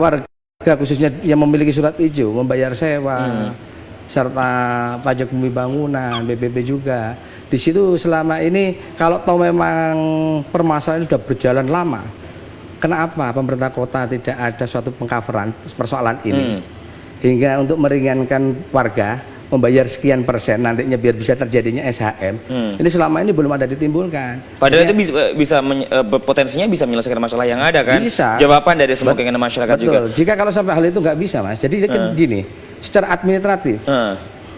warga khususnya yang memiliki surat hijau membayar sewa serta pajak bumi bangunan, BPB juga. Di situ selama ini kalau tahu memang permasalahan sudah berjalan lama, kenapa pemerintah kota tidak ada suatu pengcoveran persoalan ini hingga untuk meringankan warga membayar sekian persen nantinya biar bisa terjadinya SHM. Ini selama ini belum ada ditimbulkan. Padahal itu potensinya bisa menyelesaikan masalah yang ada kan? Bisa. Jawaban dari semua keinginan masyarakat juga. Jika kalau sampai hal itu nggak bisa, Mas. Jadi gini, secara administratif,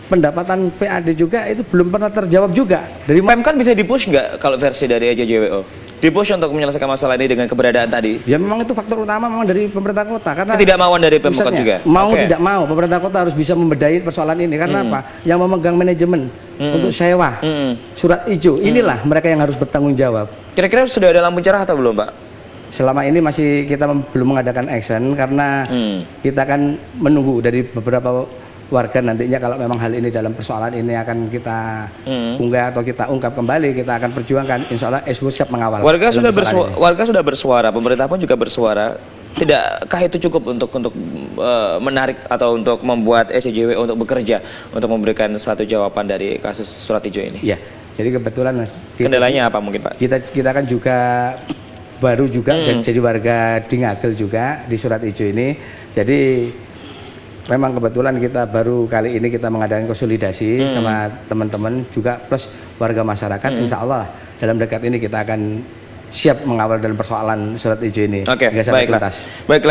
pendapatan PAD juga itu belum pernah terjawab juga. Dari PEM kan bisa dipush nggak kalau versi dari EJJWO? Dipush untuk menyelesaikan masalah ini dengan keberadaan tadi? Ya memang itu faktor utama memang dari pemerintah kota. Karena tidak mauan dari Pemkot juga? Mau tidak mau, pemerintah kota harus bisa membedahi persoalan ini. Karena apa? Yang memegang manajemen untuk sewa, surat hijau, inilah mereka yang harus bertanggung jawab. Kira-kira sudah ada lampu cerah atau belum, Pak? Selama ini masih kita belum mengadakan action karena kita akan menunggu dari beberapa warga nantinya kalau memang hal ini dalam persoalan ini akan kita unggah atau kita ungkap kembali, kita akan perjuangkan. Insya Allah SW siap mengawal. Warga sudah bersuara, pemerintah pun juga bersuara. Tidakkah itu cukup untuk menarik atau untuk membuat SCJW untuk bekerja untuk memberikan satu jawaban dari kasus surat hijau ini? Ya, jadi kebetulan Mas. Kendalanya apa mungkin Pak? Kita kan juga baru juga jadi warga di Ngagel juga di surat hijau ini. Jadi memang kebetulan kita baru kali ini kita mengadakan konsolidasi sama teman-teman juga plus warga masyarakat. Insya Allah dalam dekat ini kita akan siap mengawal dalam persoalan surat hijau ini. Oke, baiklah.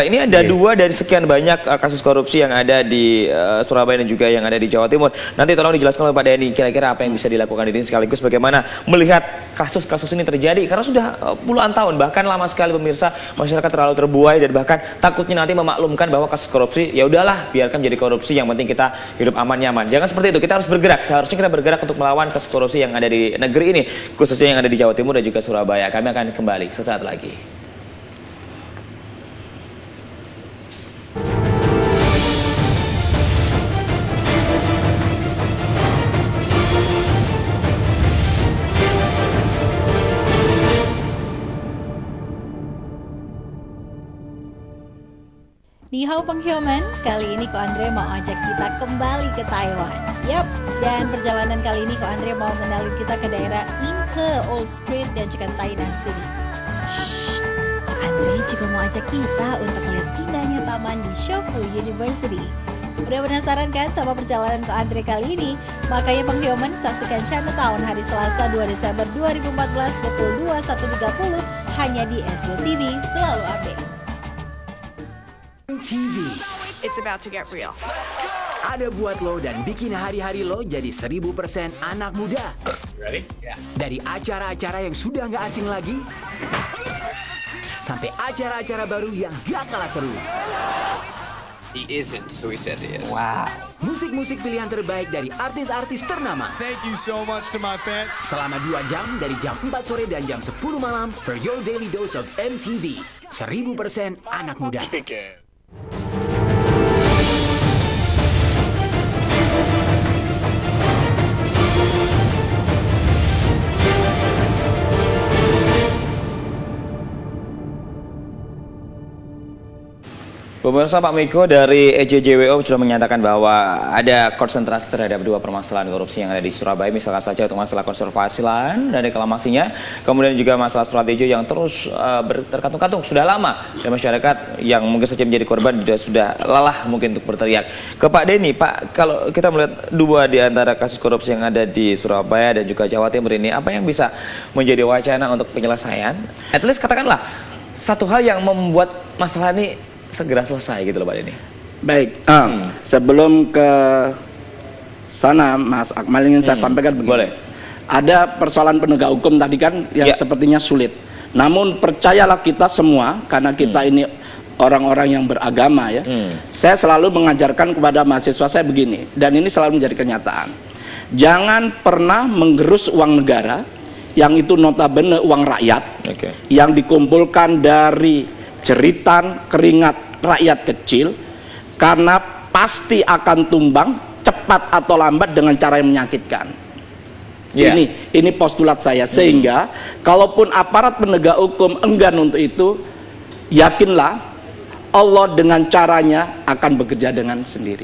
Ini ada dua dari sekian banyak kasus korupsi yang ada di Surabaya dan juga yang ada di Jawa Timur. Nanti tolong dijelaskan oleh Pak Denny kira-kira apa yang bisa dilakukan ini sekaligus bagaimana melihat kasus-kasus ini terjadi karena sudah puluhan tahun, bahkan lama sekali pemirsa, masyarakat terlalu terbuai dan bahkan takutnya nanti memaklumkan bahwa kasus korupsi ya udahlah biarkan jadi korupsi, yang penting kita hidup aman nyaman. Jangan seperti itu, kita harus bergerak. Seharusnya kita bergerak untuk melawan kasus korupsi yang ada di negeri ini, khususnya yang ada di Jawa Timur dan juga Surabaya. Kami akan kembali sesaat lagi. Ni hao Penghioman, kali ini Ko Andre mau ajak kita kembali ke Taiwan. Yap, dan perjalanan kali ini Ko Andre mau mengenalin kita ke daerah Inke, Old Street, dan juga Tainan City. Shh, Ko Andre juga mau ajak kita untuk melihat indahnya taman di Shofu University. Udah penasaran kan sama perjalanan Ko Andre kali ini? Makanya Penghioman saksikan Chinatown hari Selasa 2 Desember 2014 pukul 21.30 hanya di SW TV, selalu update. TV. It's about to get real. Ada buat lo dan bikin hari-hari lo jadi 1000% anak muda. Ready? Yeah. Dari acara-acara yang sudah nggak asing lagi, sampai acara-acara baru yang gak kalah seru. He isn't who he says he is. Wow. Musik-musik pilihan terbaik dari artis-artis ternama. Thank you so much to my fans. Selama 2 jam dari jam 4 sore dan jam 10 malam for your daily dose of MTV. 1000% anak muda. Pemirsa, Pak Miko dari EJJWO sudah menyatakan bahwa ada konsentrasi terhadap dua permasalahan korupsi yang ada di Surabaya, misalkan saja untuk masalah konservasi lahan dan reklamasinya, kemudian juga masalah surat hijau yang terus terkatung-katung sudah lama dan masyarakat yang mungkin saja menjadi korban sudah lelah mungkin untuk berteriak. Ke Pak Denny, Pak, kalau kita melihat dua di antara kasus korupsi yang ada di Surabaya dan juga Jawa Timur ini, apa yang bisa menjadi wacana untuk penyelesaian? At least katakanlah satu hal yang membuat masalah ini segera selesai gitu loh Pak Denny. Baik, sebelum ke sana Mas Akmal ingin saya sampaikan begini. Boleh. Ada persoalan penegak hukum tadi kan yang sepertinya sulit. Namun percayalah kita semua, karena kita ini orang-orang yang beragama ya. Saya selalu mengajarkan kepada mahasiswa saya begini, dan ini selalu menjadi kenyataan. Jangan pernah menggerus uang negara, yang itu notabene uang rakyat, yang dikumpulkan dari jeritan keringat rakyat kecil, karena pasti akan tumbang cepat atau lambat dengan cara yang menyakitkan. Ini postulat saya, sehingga kalaupun aparat penegak hukum enggan untuk itu, yakinlah Allah dengan caranya akan bekerja dengan sendiri.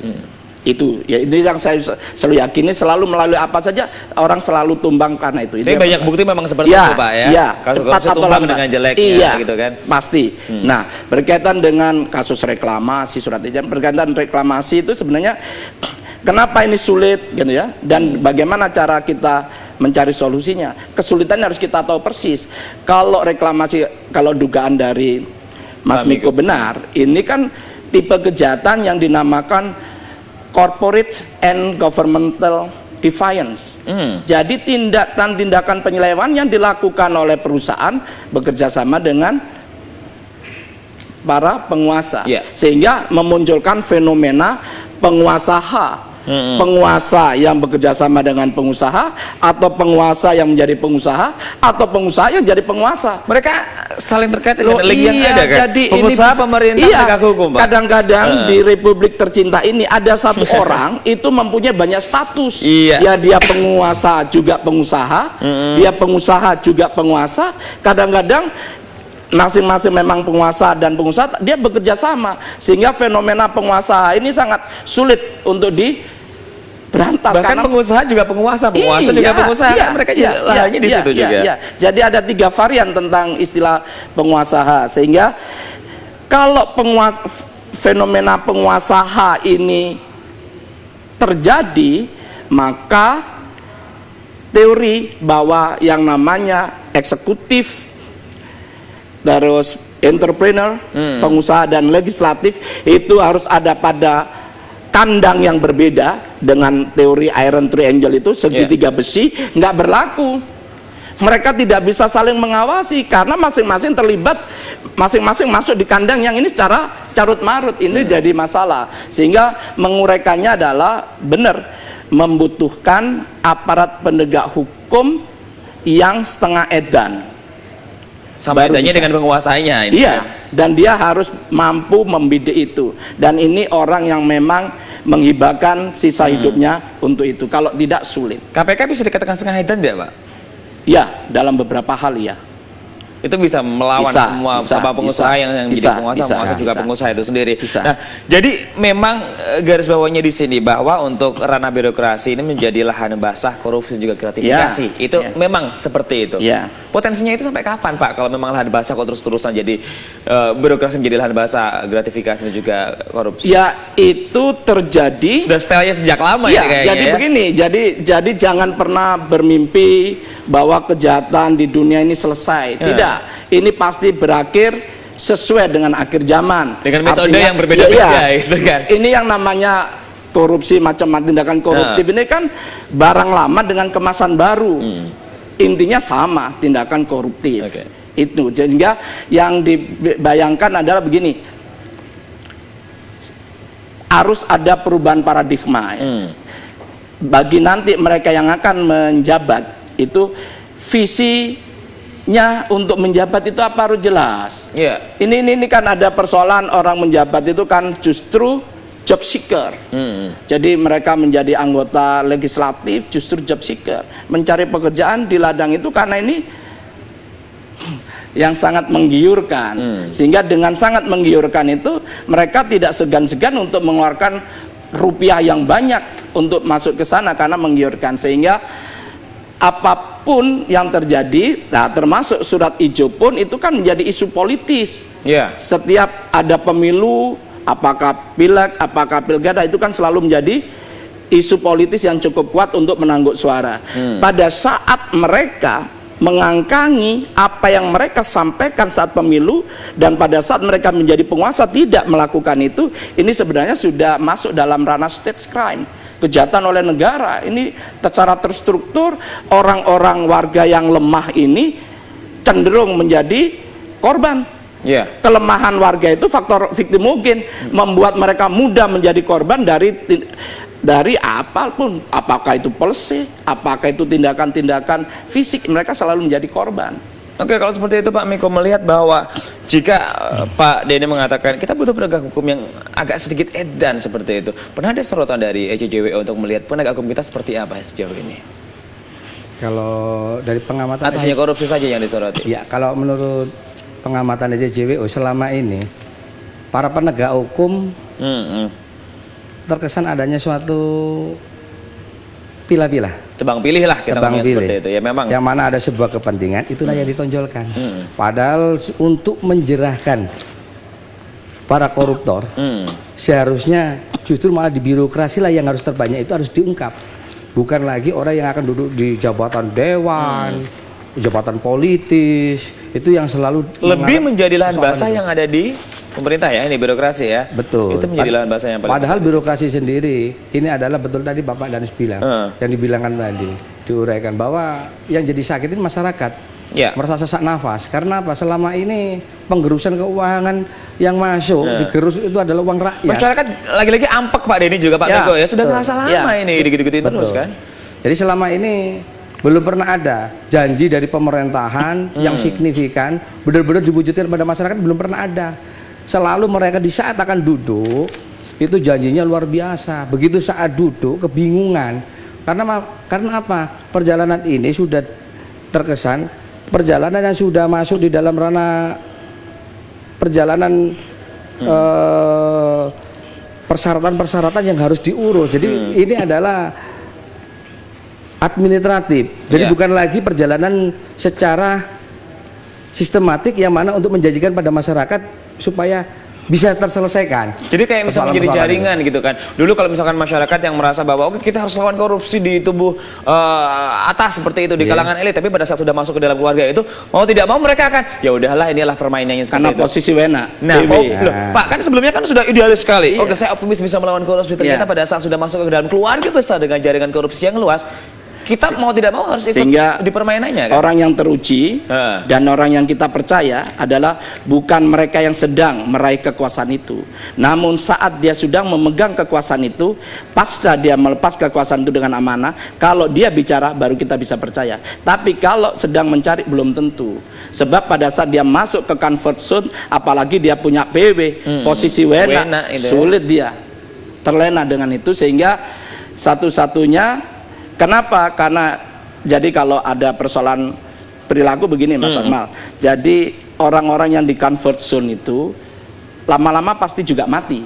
Itu ya, itu yang saya selalu yakini, selalu melalui apa saja orang selalu tumbang karena itu. Tapi banyak bukti memang seperti itu Pak ya. Iya, Kasus cepat korupsi atau tumbang lambat. dengan jeleknya Iya, gitu kan. pasti. Nah, berkaitan dengan kasus reklamasi surat izin, berkaitan reklamasi itu sebenarnya kenapa ini sulit gitu ya, dan bagaimana cara kita mencari solusinya. Kesulitannya harus kita tahu persis. Kalau reklamasi, kalau dugaan dari Mas Miko benar, ini kan tipe kejahatan yang dinamakan corporate and governmental defiance. Jadi tindakan penyelewengan yang dilakukan oleh perusahaan bekerja sama dengan para penguasa, sehingga memunculkan fenomena penguasa penguasa yang bekerja sama dengan pengusaha, atau penguasa yang menjadi pengusaha, atau pengusaha yang jadi penguasa. Mereka saling terkait dengan link yang ada kan. Jadi pengusaha, pemerintah, penegak hukum Pak. Kadang-kadang di Republik tercinta ini ada satu orang itu mempunyai banyak status. Ya dia penguasa juga pengusaha, dia pengusaha juga penguasa. Kadang-kadang masing-masing memang penguasa dan pengusaha, dia bekerja sama, sehingga fenomena penguasa ini sangat sulit untuk diberantas. Bahkan karena pengusaha juga penguasa juga pengusaha, kan mereka juga lahannya di situ juga. Jadi ada 3 varian tentang istilah penguasa, sehingga kalau fenomena penguasa ini terjadi, maka teori bahwa yang namanya eksekutif, terus entrepreneur, pengusaha dan legislatif itu harus ada pada kandang yang berbeda. Dengan teori Iron Triangle itu, segitiga besi, nggak berlaku. Mereka tidak bisa saling mengawasi karena masing-masing terlibat, masing-masing masuk di kandang yang ini secara carut marut. Ini jadi masalah, sehingga menguraikannya adalah benar membutuhkan aparat penegak hukum yang setengah edan. Sama adanya dengan penguasanya ini. Iya, dan dia harus mampu membidik itu. Dan ini orang yang memang menghibahkan sisa hidupnya untuk itu. Kalau tidak, sulit. KPK bisa dikatakan setengah edan tidak Pak? Ya, dalam beberapa hal ya. Itu bisa melawan semua pengusaha yang jadi penguasa juga pengusaha itu sendiri. Nah, jadi memang garis bawahnya di sini bahwa untuk ranah birokrasi ini menjadi lahan basah korupsi juga gratifikasi. Itu memang seperti itu. Potensinya itu sampai kapan Pak? Kalau memang lahan basah kok terus-terusan jadi birokrasi menjadi lahan basah gratifikasi dan juga korupsi? Ya, itu terjadi. Sudah stylenya sejak lama ya kayaknya. Jadi begini, jadi jangan pernah bermimpi bahwa kejahatan di dunia ini selesai. Tidak. Ini pasti berakhir sesuai dengan akhir zaman. Dengan metode yang berbeda-beda, gitu kan? Ini yang namanya korupsi, macam-macam tindakan koruptif ini kan barang lama dengan kemasan baru. Intinya sama, tindakan koruptif. Itu. Sehingga yang dibayangkan adalah begini. Harus ada perubahan paradigma. Bagi nanti mereka yang akan menjabat, itu visinya untuk menjabat itu apa harus jelas. Ini kan ada persoalan orang menjabat itu kan justru job seeker. Jadi mereka menjadi anggota legislatif justru job seeker, mencari pekerjaan di ladang itu karena ini yang sangat menggiurkan. Sehingga dengan sangat menggiurkan itu mereka tidak segan-segan untuk mengeluarkan rupiah yang banyak untuk masuk ke sana karena menggiurkan. Sehingga apapun yang terjadi, nah termasuk surat hijau pun itu kan menjadi isu politis. Setiap ada pemilu, apakah pileg, apakah pilkada, itu kan selalu menjadi isu politis yang cukup kuat untuk menangguk suara. Pada saat mereka mengangkangi apa yang mereka sampaikan saat pemilu, dan pada saat mereka menjadi penguasa tidak melakukan itu, ini sebenarnya sudah masuk dalam ranah state crime, kejahatan oleh negara. Ini secara terstruktur orang-orang warga yang lemah ini cenderung menjadi korban. Kelemahan warga itu faktor victimogen, membuat mereka mudah menjadi korban dari apapun, apakah itu policy, apakah itu tindakan-tindakan fisik, mereka selalu menjadi korban. Oke, kalau seperti itu Pak Miko melihat bahwa jika Pak Denny mengatakan kita butuh penegak hukum yang agak sedikit edan seperti itu, pernah ada sorotan dari ECJWO untuk melihat penegak hukum kita seperti apa sejauh ini? Kalau dari pengamatan atau hanya korupsi saja yang disoroti? Ya, kalau menurut pengamatan ECJWO selama ini para penegak hukum terkesan adanya suatu pilah-pilah. Tebang pilih lah kita Tebang ngomongnya pilih. seperti itu ya memang. Yang mana ada sebuah kepentingan, itulah yang ditonjolkan. Padahal untuk menjerahkan para koruptor, seharusnya justru malah di birokrasi lah yang harus terbanyak, itu harus diungkap. Bukan lagi orang yang akan duduk di jabatan dewan, jabatan politis, itu yang selalu Lebih menjadi lahan persoalan basah itu. yang ada di pemerintah ya, ini birokrasi ya. Betul. Itu menjadi lahan basah yang paling Padahal birokrasi sendiri ini adalah betul tadi Bapak Danis bilang, yang dibilangkan tadi, diuraikan bahwa yang jadi sakit ini masyarakat. Ya. Merasa sesak nafas. Karena apa? Selama ini penggerusan keuangan yang masuk digerus itu adalah uang rakyat. Masyarakat lagi-lagi ampek Pak Denny juga Pak Ya, Menko ya, sudah betul. terasa lama Ya. ini digitu-gituin terus Betul. kan. Jadi selama ini belum pernah ada janji dari pemerintahan yang signifikan benar-benar diwujudkan pada masyarakat, belum pernah ada. Selalu mereka di saat akan duduk itu janjinya luar biasa. Begitu saat duduk kebingungan. Karena apa? Perjalanan ini sudah terkesan perjalanan yang sudah masuk di dalam ranah perjalanan persyaratan-persyaratan yang harus diurus. Jadi ini adalah administratif. Jadi bukan lagi perjalanan secara sistematik yang mana untuk menjanjikan pada masyarakat supaya bisa terselesaikan. Jadi kayak misalnya menjadi Persoalan-persoalan jaringan gitu kan. Dulu kalau misalkan masyarakat yang merasa bahwa oke kita harus lawan korupsi di tubuh atas seperti itu di kalangan elit, tapi pada saat sudah masuk ke dalam keluarga itu mau tidak mau mereka akan ya udahlah inilah permainannya seperti Karena itu. posisi wena. Nah, loh, Pak kan sebelumnya kan sudah idealis sekali. Iya. Oke, saya optimis bisa melawan korupsi. Ternyata pada saat sudah masuk ke dalam keluarga besar dengan jaringan korupsi yang luas, kita mau tidak mau harus ikut Sehingga di permainannya kan? orang yang teruji dan orang yang kita percaya adalah bukan mereka yang sedang meraih kekuasaan itu, namun saat dia sudah memegang kekuasaan itu, pasca dia melepas kekuasaan itu dengan amanah, kalau dia bicara baru kita bisa percaya. Tapi kalau sedang mencari belum tentu, sebab pada saat dia masuk ke comfort zone, apalagi dia punya PW, posisi wena, sulit dia terlena dengan itu. Sehingga satu-satunya kenapa? Karena jadi kalau ada persoalan perilaku begini Mas Akmal. Jadi orang-orang yang di comfort zone itu lama-lama pasti juga mati.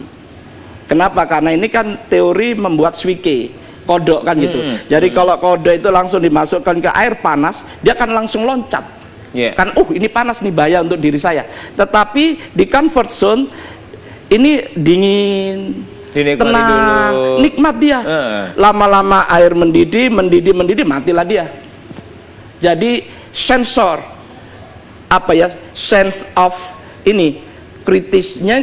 Kenapa? Karena ini kan teori membuat swike, kodok kan gitu. Jadi kalau kodok itu langsung dimasukkan ke air panas, dia akan langsung loncat. Kan ini panas nih, bahaya untuk diri saya. Tetapi di comfort zone ini dingin, tenang, nikmat dia. Lama-lama air mendidih, matilah dia. Jadi sensor sense of ini kritisnya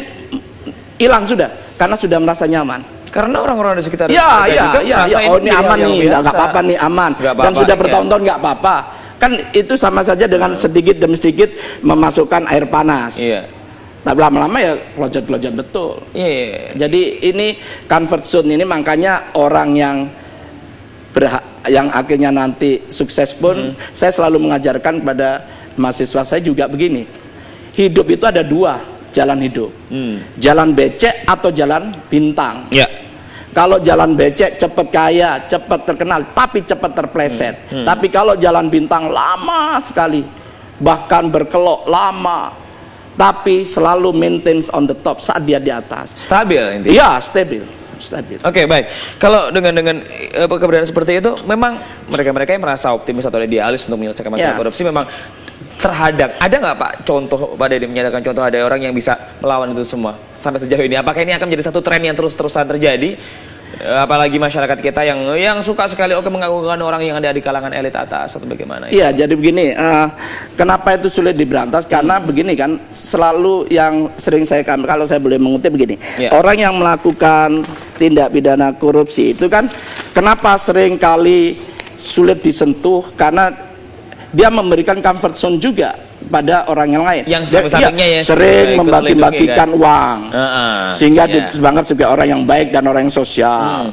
hilang sudah, karena sudah merasa nyaman. Karena orang-orang di sekitar ini aman nih, nggak apa-apa nih, aman. Dan sudah bertahun-tahun nggak apa-apa. Kan itu sama saja dengan sedikit demi sedikit memasukkan air panas. Tapi lama-lama ya kelojot-kelojot betul. Jadi ini comfort zone ini, makanya orang yang akhirnya nanti sukses pun, saya selalu mengajarkan kepada mahasiswa saya juga begini. Hidup itu ada dua jalan hidup. Jalan becek atau jalan bintang. Kalau jalan becek cepat kaya, cepat terkenal, tapi cepat terpleset. Tapi kalau jalan bintang lama sekali, bahkan berkelok lama, tapi selalu maintains on the top saat dia di atas. Stabil intinya. Iya, stabil. Oke, baik. Kalau dengan keberadaan seperti itu, memang mereka yang merasa optimis atau idealis untuk menyelesaikan masalah korupsi memang terhadap. Ada nggak Pak contoh, Pak Denny menyatakan contoh ada orang yang bisa melawan itu semua sampai sejauh ini? Apakah ini akan menjadi satu tren yang terus-terusan terjadi? Apalagi masyarakat kita yang suka sekali mengagungkan orang yang ada di kalangan elit atas atau bagaimana? Iya, jadi begini, kenapa itu sulit diberantas? Karena begini kan, selalu yang sering saya, kalau saya boleh mengutip begini, orang yang melakukan tindak pidana korupsi itu kan, kenapa sering kali sulit disentuh? Karena dia memberikan comfort zone juga pada orang yang lain. Yang sampingnya sering membagi-bagikan uang, sehingga dianggap sebagai orang yang baik dan orang yang sosial.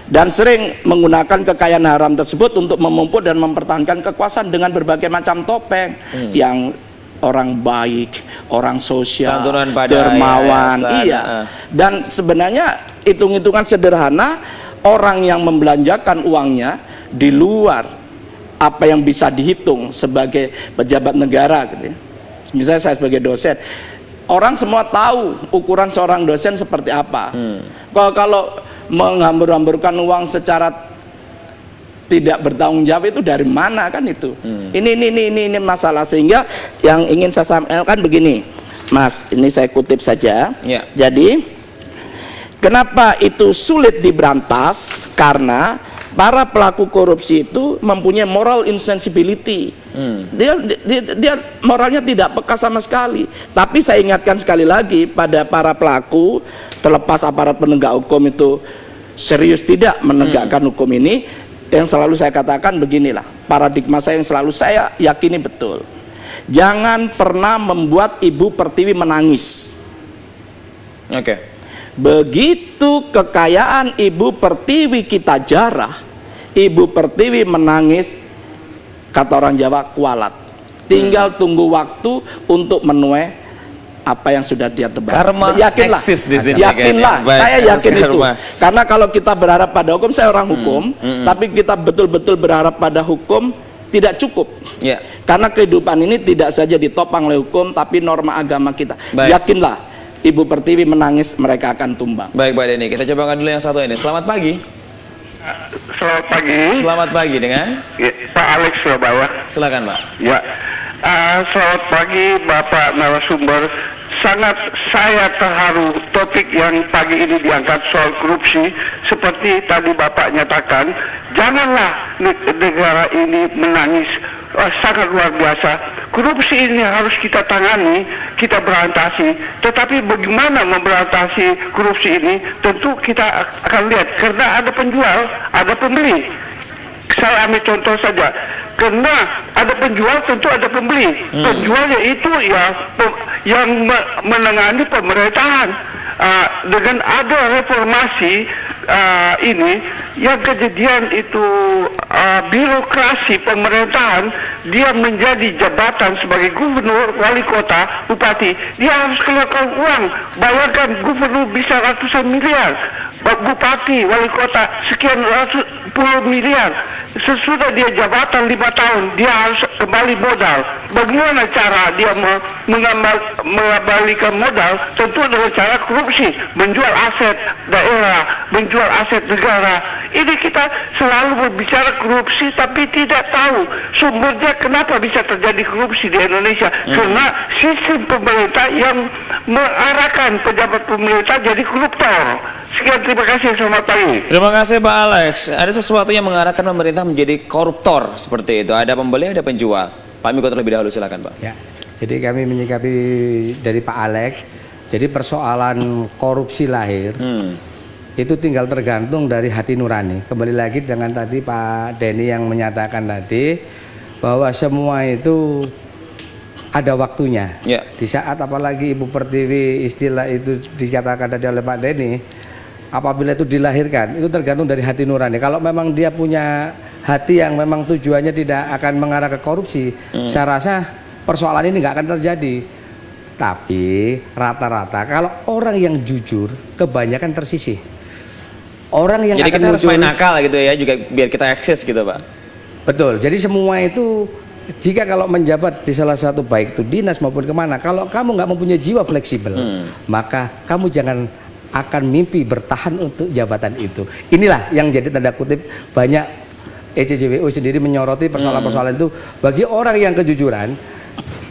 Dan sering menggunakan kekayaan haram tersebut untuk memupuk dan mempertahankan kekuasaan dengan berbagai macam topeng, yang orang baik, orang sosial, dermawan, Dan sebenarnya hitung-hitungan sederhana, orang yang membelanjakan uangnya di luar apa yang bisa dihitung sebagai pejabat negara gitu ya. Misalnya saya sebagai dosen, orang semua tahu ukuran seorang dosen seperti apa. Kalau menghambur-hamburkan uang secara tidak bertanggung jawab itu dari mana kan itu? Ini masalah, sehingga yang ingin saya sampaikan begini, Mas, ini saya kutip saja. Ya. Jadi kenapa itu sulit diberantas? Karena para pelaku korupsi itu mempunyai moral insensibility. Dia moralnya tidak peka sama sekali. Tapi saya ingatkan sekali lagi pada para pelaku, terlepas aparat penegak hukum itu serius tidak menegakkan hukum ini, yang selalu saya katakan beginilah, paradigma saya yang selalu saya yakini betul. Jangan pernah membuat Ibu Pertiwi menangis. Oke. Begitu kekayaan Ibu Pertiwi kita jarah, Ibu Pertiwi menangis, kata orang Jawa, kualat. Tinggal tunggu waktu untuk menuai apa yang sudah dia tebak. Karma Yakinlah, eksis di sini, yakinlah. kayaknya. Baik, Saya yakin karma. itu. Karena kalau kita berharap pada hukum, saya orang hukum, tapi kita betul-betul berharap pada hukum tidak cukup. Ya. Karena kehidupan ini tidak saja ditopang oleh hukum, tapi norma agama kita. Baik. Yakinlah, Ibu Pertiwi menangis, mereka akan tumbang. Baik, Pak Denny, kita coba dulu yang satu ini. Selamat pagi. Selamat pagi. Selamat pagi dengan Ya, Pak Alex Surabaya. silakan, Pak. Ya. Selamat pagi Bapak narasumber. Sangat saya terharu topik yang pagi ini diangkat soal korupsi. Seperti tadi Bapak nyatakan, janganlah negara ini menangis. Sangat luar biasa. Korupsi ini harus kita tangani, kita berantasi. Tetapi bagaimana memberantasi korupsi ini? Tentu kita akan lihat, karena ada penjual, ada pembeli. Saya ambil contoh saja, karena ada penjual tentu ada pembeli. Penjualnya itu ya yang menangani pemerintahan. Dengan ada reformasi ini, yang kejadian itu birokrasi pemerintahan, dia menjadi jabatan sebagai gubernur, wali kota, bupati, dia harus keluarkan uang. Bayangkan, gubernur bisa ratusan miliar, bupati, wali kota sekian ratus puluh miliar. Sesudah dia jabatan 5 tahun, dia harus kembali modal. Bagaimana cara dia mengembalikan modal? Tentu dengan cara korupsi, menjual aset daerah, menjual aset negara. Ini kita selalu berbicara korupsi, tapi tidak tahu sumbernya kenapa bisa terjadi korupsi di Indonesia. Karena sistem pemerintah yang mengarahkan pejabat pemerintah jadi koruptor. Sekian, terima kasih, selamat pagi. Terima kasih, Pak Alex. Ada sesuatu yang mengarahkan pemerintah menjadi koruptor seperti itu. Ada pembeli, ada penjual. Pak Miko terlebih dahulu, silakan, Pak. Ya, jadi kami menyikapi dari Pak Alex. Jadi persoalan korupsi lahir itu tinggal tergantung dari hati nurani. Kembali lagi dengan tadi Pak Denny yang menyatakan tadi bahwa semua itu ada waktunya. Ya. Di saat apalagi Ibu Pertiwi, istilah itu dikatakan tadi oleh Pak Denny, apabila itu dilahirkan itu tergantung dari hati nurani. Kalau memang dia punya hati yang memang tujuannya tidak akan mengarah ke korupsi, saya rasa persoalan ini nggak akan terjadi. Tapi rata-rata kalau orang yang jujur kebanyakan tersisih. Orang yang Jadi akan kita harus muncul- main nakal gitu ya, juga biar kita akses gitu, Pak. Betul. Jadi semua itu jika kalau menjabat di salah satu baik itu dinas maupun kemana, kalau kamu nggak mempunyai jiwa fleksibel, maka kamu jangan akan mimpi bertahan untuk jabatan itu. Inilah yang jadi tanda kutip banyak ECJWO sendiri menyoroti persoalan-persoalan itu. Bagi orang yang kejujuran,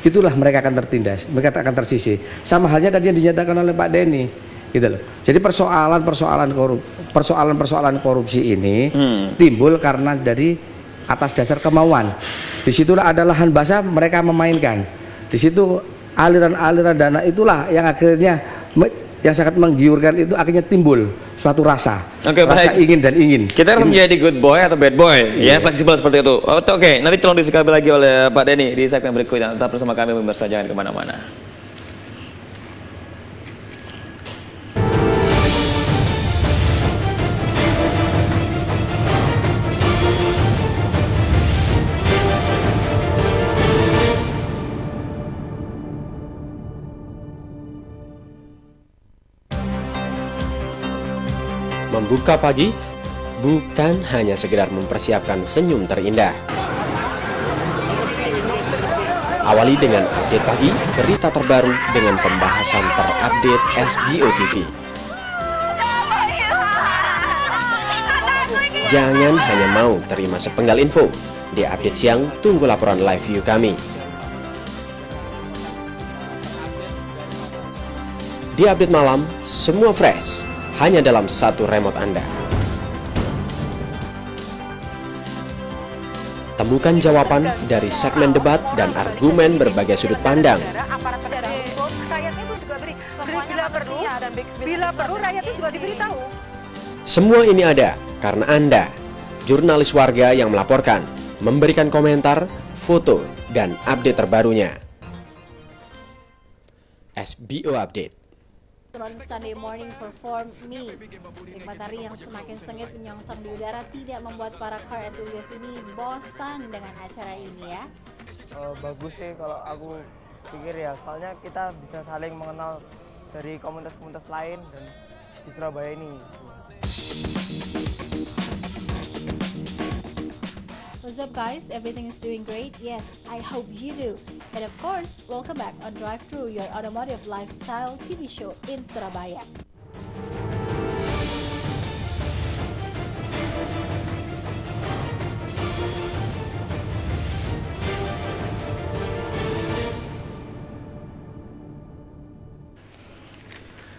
itulah mereka akan tertindas, mereka akan tersisih. Sama halnya tadi yang dinyatakan oleh Pak Denny, gitu loh. Jadi persoalan-persoalan korupsi ini timbul karena dari atas dasar kemauan. Disitulah ada lahan basah, mereka memainkan. Di situ aliran-aliran dana itulah yang akhirnya yang sangat menggiurkan, itu akhirnya timbul suatu rasa, Oke, rasa baik. ingin dan ingin. Kita harus menjadi good boy atau bad boy, ya fleksibel seperti itu. Oke, nanti tolong disikapi lagi oleh Pak Denny di segmen berikutnya. Tetap bersama kami pemirsa, jangan kemana-mana. Membuka pagi bukan hanya sekedar mempersiapkan senyum terindah. Awali dengan update pagi, berita terbaru dengan pembahasan terupdate SBO TV. Jangan hanya mau terima sepenggal info. Di update siang, tunggu laporan live view kami. Di update malam, semua fresh, hanya dalam satu remote Anda. Temukan jawaban dari segmen debat dan argumen berbagai sudut pandang. Bila perlu rakyatnya juga diberitahu. Semua ini ada karena Anda, jurnalis warga yang melaporkan, memberikan komentar, foto, dan update terbarunya. SBO Update. Sunday morning perform me. Matahari yang semakin sengit menyongsong di udara tidak membuat para car enthusiast ini bosan dengan acara ini ya. Bagus sih kalau aku pikir ya, soalnya kita bisa saling mengenal dari komunitas-komunitas lain dan di Surabaya ini. What's up guys? Everything is doing great? Yes, I hope you do. And of course, welcome back on Drive Thru, your automotive lifestyle TV show in Surabaya.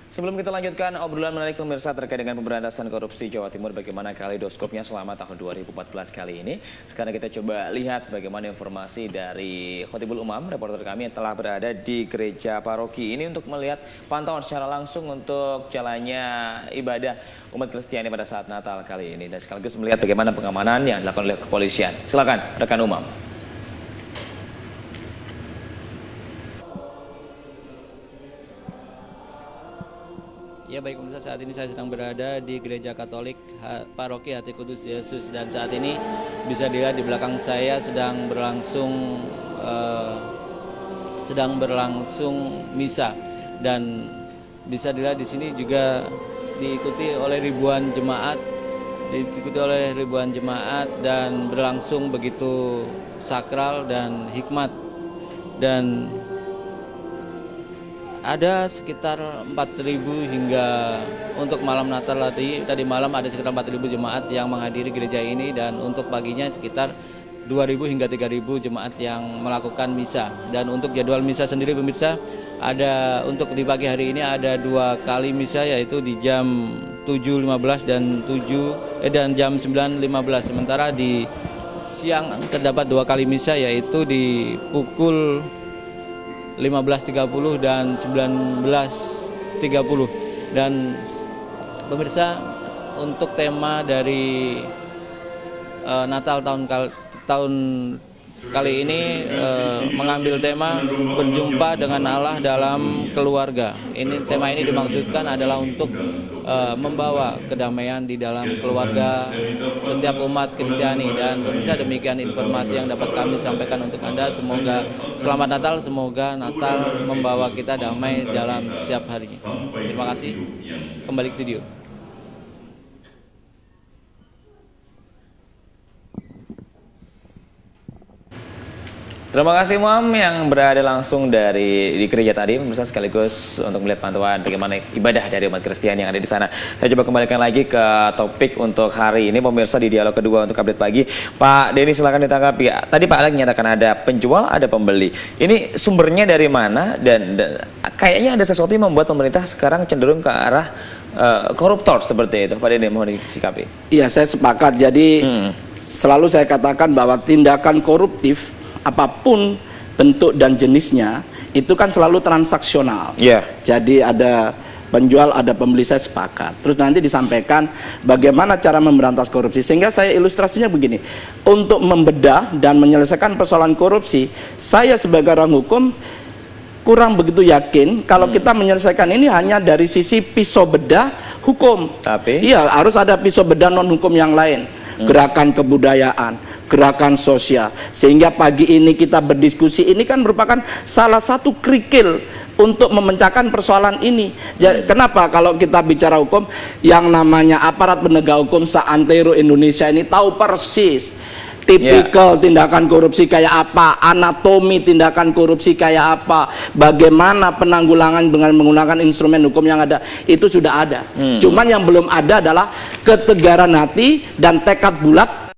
Sebelum kita lanjutkan obrolan menarik pemirsa terkait dengan pemberantasan korupsi Jawa Timur, bagaimana kaleidoskopnya selama tahun 2014 kali ini. Sekarang kita coba lihat bagaimana informasi dari Khotibul Umam, reporter kami yang telah berada di gereja paroki ini untuk melihat pantauan secara langsung untuk jalannya ibadah umat Kristiani pada saat Natal kali ini. Dan sekaligus melihat bagaimana pengamanan yang dilakukan oleh kepolisian. Silakan rekan Umam. Ya baik pemirsa, saat ini saya sedang berada di Gereja Katolik Paroki Hati Kudus Yesus, dan saat ini bisa dilihat di belakang saya sedang berlangsung misa, dan bisa dilihat di sini juga diikuti oleh ribuan jemaat dan berlangsung begitu sakral dan hikmat. Dan ada sekitar 4.000 hingga untuk malam Natal tadi malam ada sekitar 4.000 jemaat yang menghadiri gereja ini, dan untuk paginya sekitar 2.000 hingga 3.000 jemaat yang melakukan misa. Dan untuk jadwal misa sendiri pemirsa, ada untuk di pagi hari ini ada 2 kali misa, yaitu di jam 7.15 dan jam 9.15. Sementara di siang terdapat 2 kali misa, yaitu di pukul 15.30 dan 19.30. Dan pemirsa, untuk tema dari Natal tahun kali ini mengambil tema berjumpa dengan Allah dalam keluarga. Tema ini dimaksudkan adalah untuk membawa kedamaian di dalam keluarga setiap umat Kristiani. Dan pemirsa, demikian informasi yang dapat kami sampaikan untuk Anda. Semoga selamat Natal, semoga Natal membawa kita damai dalam setiap harinya. Terima kasih. Kembali ke studio. Terima kasih Muam yang berada langsung di gereja tadi, pemirsa, sekaligus untuk melihat pantauan bagaimana ibadah dari umat Kristiani yang ada di sana. Saya coba kembalikan lagi ke topik untuk hari ini, pemirsa, di dialog kedua untuk update pagi. Pak Denny, silakan ditanggapi. Tadi Pak Alex menyatakan ada penjual, ada pembeli. Ini sumbernya dari mana, dan kayaknya ada sesuatu yang membuat pemerintah sekarang cenderung ke arah koruptor seperti itu. Pak Denny, mohon disikapi. Iya, saya sepakat. Jadi selalu saya katakan bahwa tindakan koruptif apapun bentuk dan jenisnya itu kan selalu transaksional. Jadi ada penjual, ada pembeli, saya sepakat. Terus nanti disampaikan bagaimana cara memberantas korupsi. Sehingga saya ilustrasinya begini, untuk membedah dan menyelesaikan persoalan korupsi, saya sebagai orang hukum kurang begitu yakin kalau kita menyelesaikan ini hanya dari sisi pisau bedah hukum. Tapi iya, harus ada pisau bedah non hukum yang lain. Gerakan kebudayaan, gerakan sosial. Sehingga pagi ini kita berdiskusi ini kan merupakan salah satu kerikil untuk memecahkan persoalan ini. Jadi, kenapa kalau kita bicara hukum, yang namanya aparat penegak hukum seantero Indonesia ini tahu persis tipikal tindakan korupsi kayak apa, anatomi tindakan korupsi kayak apa, bagaimana penanggulangan dengan menggunakan instrumen hukum yang ada, itu sudah ada. Cuman yang belum ada adalah ketegaran hati dan tekad bulat